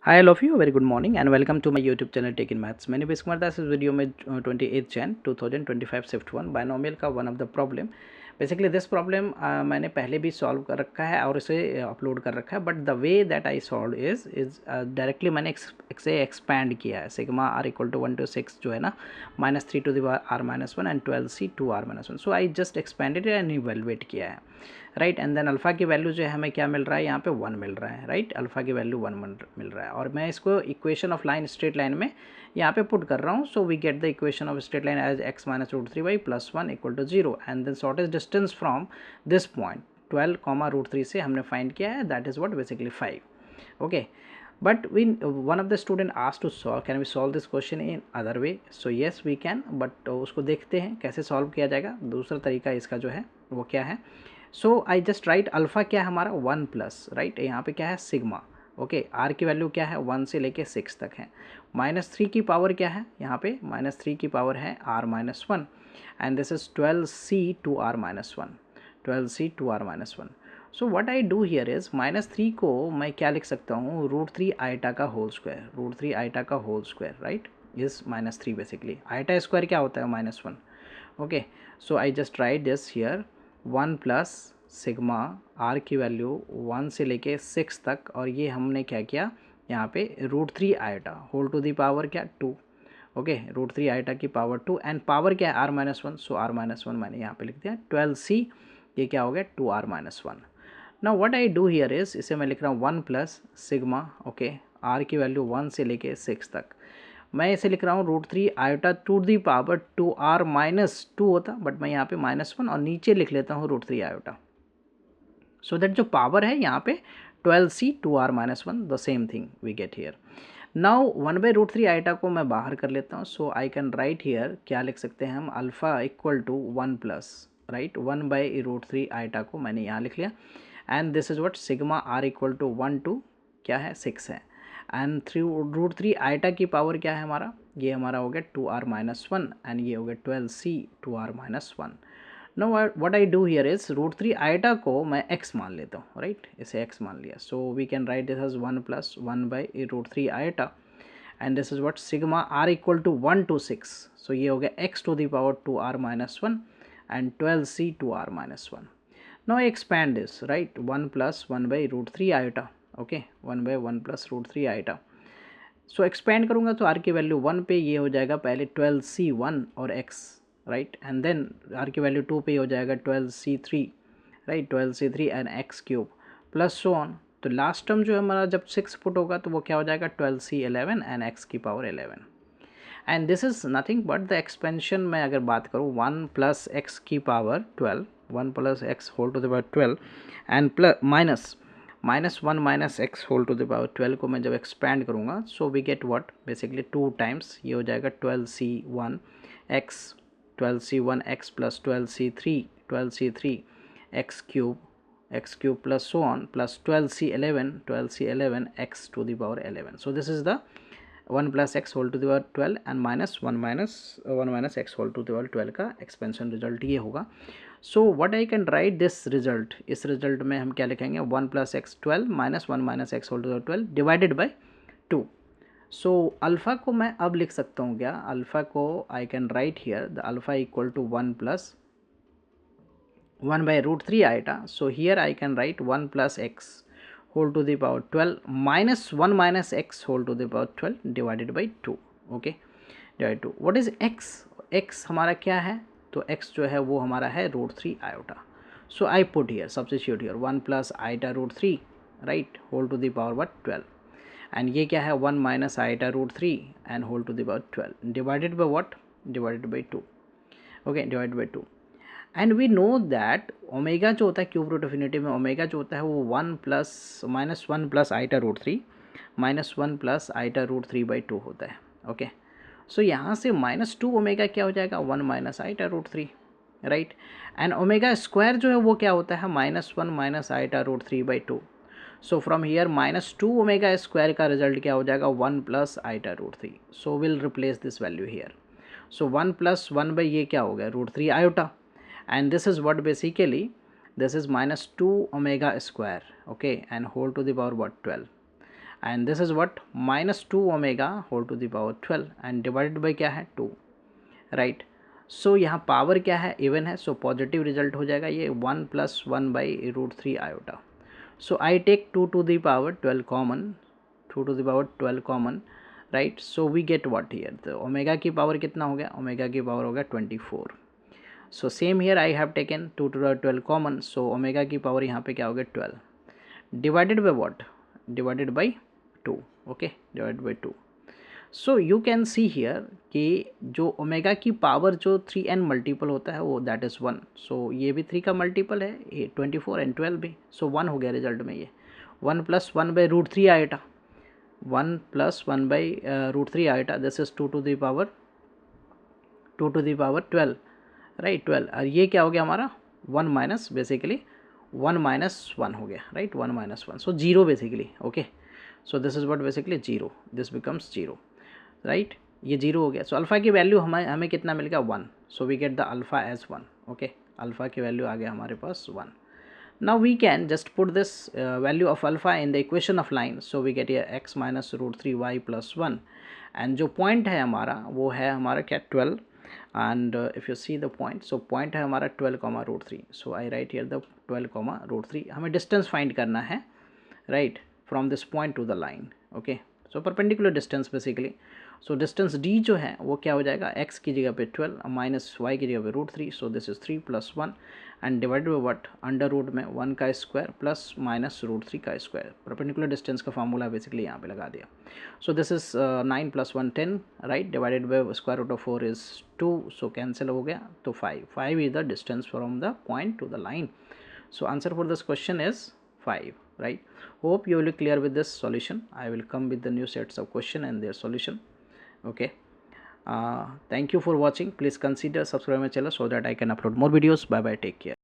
Hi all of you, very good morning and welcome to my YouTube channel Take in Maths. मैंने base Kumar Das इस video में 28 Jain 2025 shift 1 binomial का one of the problem basically this problem मैंने पहले भी solve कर रखा है और इसे अपलोड कर रखा है, but the way that I solve is directly मैंने इसे एक्सपैंड किया है. Sigma r equal to 1 to 6 जो है ना -3 to the power r minus 1 and 12c 2r minus 1. So I just expanded and evaluate किया है, राइट. एंड देन अल्फ़ा की वैल्यू जो है हमें क्या मिल रहा है, यहाँ पे 1 मिल रहा है, राइट. अल्फ़ा की वैल्यू 1 मिल रहा है और मैं इसको equation of line straight line में यहाँ पे पुट कर रहा हूँ. So we get the equation of straight line as x minus root 3y plus 1 equal to 0 and then shortest distance from this point 12 comma root 3 से हमने फाइंड किया है, that is what basically 5. Okay, but one of the student asked to solve, can we solve this question in other way? So yes we can, but उसको देखते हैं कैसे solve किया जाएगा. दूसरा तरीका इसका जो है वो क्या है. सो आई जस्ट राइट अल्फ़ा क्या है हमारा 1 प्लस, राइट. यहाँ पे क्या है सिग्मा. ओके, आर की वैल्यू क्या है 1 से लेके 6 तक है. -3 की पावर क्या है यहाँ पे, -3 की पावर है r minus 1 and this is 12c to r minus 1, 12c to r minus 1. So what I do here is -3 को मैं क्या लिख सकता हूँ, √3 आइटा का होल स्क्वायर, √3 आइटा का होल स्क्वायर, राइट, इज -3 बेसिकली. आइटा स्क्वायर क्या होता है -1. Okay, so I just write this here 1 plus sigma r की वैल्यू 1 से लेके 6 तक, और ये हमने क्या किया यहाँ पे √3 iota whole to the power क्या 2. ओके, √3 आइटा की पावर 2 एंड पावर क्या है r minus 1. So r minus 1 मैंने यहाँ पे लिख दिया 12c, ये क्या हो गया 2r minus 1. Now what I do here is, इसे मैं लिख रहा हूँ 1 प्लस सिग्मा, ओके, आर की वैल्यू 1 से लेके 6 तक. मैं इसे लिख रहा हूँ √3 iota to the power 2r minus 2 होता, बट मैं यहाँ पे -1 और नीचे लिख लेता हूँ √3 आयोटा. सो दैट जो पावर है यहाँ पे 12c 2r minus 1, the same thing we get here. Now 1/√3 iota को मैं बाहर कर लेता हूँ. So I can write here, क्या लिख सकते हैं हम, alpha equal to 1 plus, right, 1/√3 iota को मैंने यहाँ लिख लिया and this is what sigma r equal to 1 to क्या है 6 है एंड √3 आइटा की पावर क्या है हमारा, ये हमारा हो गया 2r माइनस 1 एंड ये हो गया 12c 2r minus 1. No what I do here is √3 iota को मैं x मान लेता हूँ, राइट, इसे x मान लिया. So we can write this as 1 plus 1/√3 iota and this is what sigma r equal to 1 to 6. So ये हो गया x to the power 2r minus 1 and 12c 2r minus 1. Now I expand this, right, 1 plus 1/√3 iota, okay, 1/1 plus √3 iota. So expand करूँगा तो r की value 1 पे ये हो जाएगा पहले 12c1 और x, right, and then r की वैल्यू 2 पे हो जाएगा 12c3, right, 12c3 and x cube plus so on. तो लास्ट टर्म जो है हमारा जब 6 पुट होगा तो वो क्या हो जाएगा 12c11 एंड x की power 11. And this is nothing but the expansion में अगर बात करूँ 1 प्लस एक्स की power 12, 1 plus x whole to the power 12 and plus -1 minus x whole to the power 12 को मैं जब एक्सपैंड करूँगा so we get what basically 2 times, ये हो जाएगा 12c1 x, 12c1 x plus 12c3 x cube plus so on plus 12c11 x to the power 11. So this is the 1 plus x whole to the power 12 and -1 minus x whole to the power 12 का expansion result ये होगा. So what I can write this result, इस result में हम क्या लिखेंगे 1 plus x 12 -1 minus x whole to the power 12 divided by 2. So alpha को मैं अब लिख सकता हूँ क्या, अल्फ़ा को I can write here the alpha equal to 1 plus 1/√3 iota. So here I can write 1 plus x whole to the power 12 minus 1 minus x whole to the power 12 divided by 2. Okay, divide 2. What is x, x हमारा क्या है, तो x जो है वो हमारा है √3 iota. So I put here substitute here 1 plus iota √3, right, whole to the power 12 and ये क्या है 1 minus iota √3 and whole to the power 12 divided by what, divided by 2. Okay, divided by 2 and we know that omega जो होता है cube root of infinity में omega जो होता है वो 1 plus -1 plus iota √3 -1 plus iota √3/2 होता है. ओके, सो यहाँ से -2 ओमेगा क्या हो जाएगा 1 minus iota √3, right, and omega square जो है वो क्या होता है -1 minus iota √3/2. So from here -2 omega square का रिजल्ट क्या हो जाएगा 1 plus iota √3. So will replace this value here. So 1 plus 1 by ये क्या हो गया √3 iota and this is what basically this is -2 omega square, okay, and whole to the power what 12. And this is what -2 omega whole to the power 12 and divided by क्या है 2, right. सो यहाँ power क्या है, even है, so positive result हो जाएगा ये 1 + 1/√3 iota. So I take 2 to the power 12 common, 2 to the power 12 common, right. So we get what here, तो ओमेगा की पावर कितना हो गया, ओमेगा की पावर हो गया 24. So same here I have taken 2 to the 12 common, so omega की power यहाँ पे क्या हो गया 12 divided by what, divided by 2, okay, divided by 2. So you can see here कि जो ओमेगा की पावर जो 3n मल्टीपल होता है वो दैट इज़ 1. सो ये भी 3 का मल्टीपल है, ये 24 एंड 12 भी, सो 1 हो गया रिजल्ट में ये 1 + 1/√3 iota, 1 + 1/√3 iota. This is 2 to the power 12, right, 12. और ये क्या हो गया हमारा 1 माइनस, बेसिकली 1 - 1 हो गया, right, 1 - 1, so 0 basically, okay. So this is what basically 0, this becomes 0, right. ये 0 हो गया. सो अल्फ़ा की वैल्यू हमें कितना मिल गया 1. So we get the alpha as 1, okay. Alpha की वैल्यू आ गया हमारे पास 1. Now we can just put this value of alpha in the equation of line. So we get ये x - √3y + 1 एंड जो पॉइंट है हमारा वो है हमारा क्या 12. And if you see the point, so point है हमारा 12, √3. So I write here the 12, √3. हमें डिस्टेंस फाइंड करना है, right, from this point to the line, okay. So perpendicular distance basically. So distance d जो है वो क्या हो जाएगा, x की जगह पे 12 माइनस y की जगह पे √3. So this is 3 + 1 and divided by what, under root में 1 का स्क्वायर प्लस माइनस √3 का स्क्वायर. परपेंडिकुलर डिस्टेंस का फार्मूला बेसिकली यहाँ पे लगा दिया. So this is 9 + 1 10, right, divided by square root of 4 is 2. So cancel हो गया, तो 5 is the distance from the point to the line. So answer for this question is 5, right. Hope you will be clear with this solution. I will come with the new sets of question and their solution, okay. Thank you for watching. Please consider subscribe my channel so that I can upload more videos. Bye bye, take care.